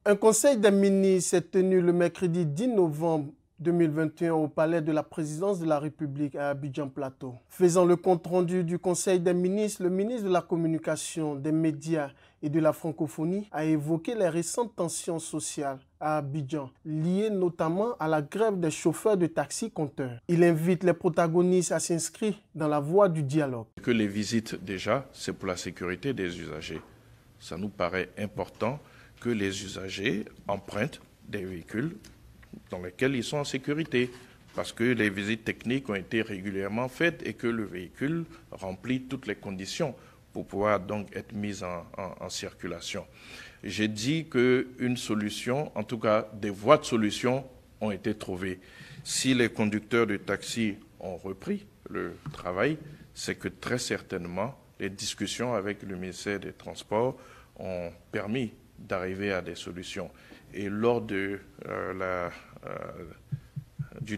Un conseil des ministres s'est tenu le mercredi 10 novembre 2021 au palais de la présidence de la République à Abidjan Plateau. Faisant le compte-rendu du conseil des ministres, le ministre de la Communication, des Médias et de la Francophonie a évoqué les récentes tensions sociales à Abidjan, liées notamment à la grève des chauffeurs de taxi-compteurs. Il invite les protagonistes à s'inscrire dans la voie du dialogue. Que les visites, déjà, c'est pour la sécurité des usagers. Ça nous paraît important que les usagers empruntent des véhicules dans lesquels ils sont en sécurité, parce que les visites techniques ont été régulièrement faites et que le véhicule remplit toutes les conditions pour pouvoir donc être mis en circulation. J'ai dit qu'une solution, en tout cas des voies de solution, ont été trouvées. Si les conducteurs de taxi ont repris le travail, c'est que très certainement les discussions avec le ministère des Transports ont permis d'arriver à des solutions. Et lors du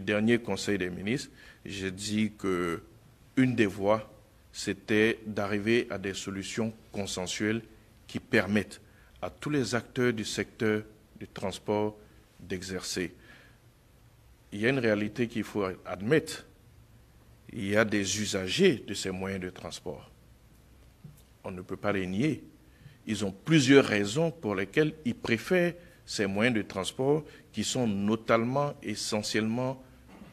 dernier Conseil des ministres, j'ai dit qu'une des voies, c'était d'arriver à des solutions consensuelles qui permettent à tous les acteurs du secteur du transport d'exercer. Il y a une réalité qu'il faut admettre. Il y a des usagers de ces moyens de transport. On ne peut pas les nier. Ils ont plusieurs raisons pour lesquelles ils préfèrent ces moyens de transport qui sont notamment, essentiellement,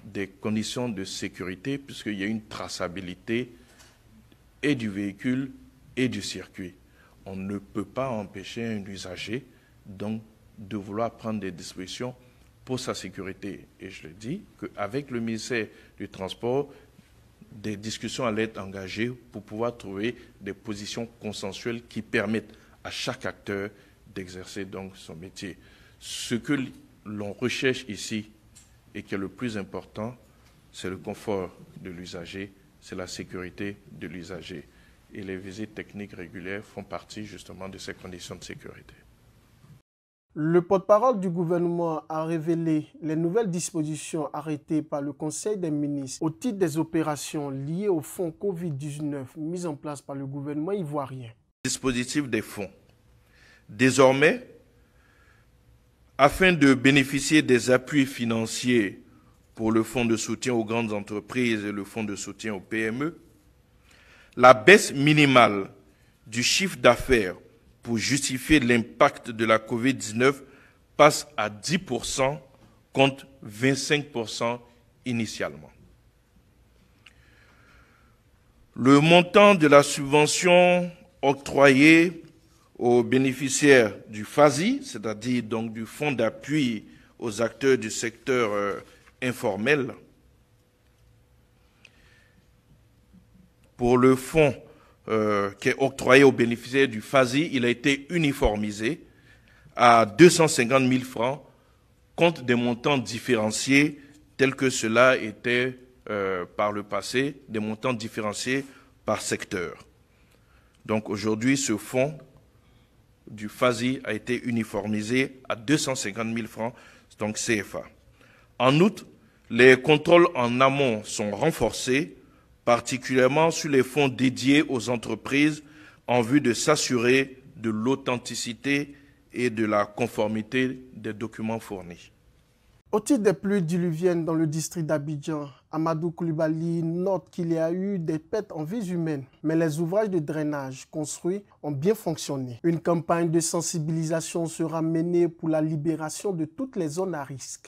des conditions de sécurité puisqu'il y a une traçabilité et du véhicule et du circuit. On ne peut pas empêcher un usager donc de vouloir prendre des dispositions pour sa sécurité. Et je le dis qu'avec le ministère du Transport, des discussions allaient être engagées pour pouvoir trouver des positions consensuelles qui permettent à chaque acteur d'exercer donc son métier. Ce que l'on recherche ici et qui est le plus important, c'est le confort de l'usager, c'est la sécurité de l'usager. Et les visites techniques régulières font partie justement de ces conditions de sécurité. Le porte-parole du gouvernement a révélé les nouvelles dispositions arrêtées par le Conseil des ministres au titre des opérations liées au fonds Covid-19 mis en place par le gouvernement ivoirien. Dispositif des fonds. Désormais, afin de bénéficier des appuis financiers pour le fonds de soutien aux grandes entreprises et le fonds de soutien aux PME, la baisse minimale du chiffre d'affaires pour justifier l'impact de la Covid-19 passe à 10% contre 25% initialement. Le montant de la subvention octroyée aux bénéficiaires du FASI, c'est-à-dire donc du fonds d'appui aux acteurs du secteur informel, pour le fonds qui est octroyé aux bénéficiaires du FASI, il a été uniformisé à 250 000 francs contre des montants différenciés tels que cela était par le passé, des montants différenciés par secteur. Donc aujourd'hui, ce fonds du FASI a été uniformisé à 250 000 francs, donc CFA. En outre, les contrôles en amont sont renforcés, particulièrement sur les fonds dédiés aux entreprises en vue de s'assurer de l'authenticité et de la conformité des documents fournis. Au titre des pluies diluviennes dans le district d'Abidjan, Amadou Koulibaly note qu'il y a eu des pertes en vies humaines, mais les ouvrages de drainage construits ont bien fonctionné. Une campagne de sensibilisation sera menée pour la libération de toutes les zones à risque.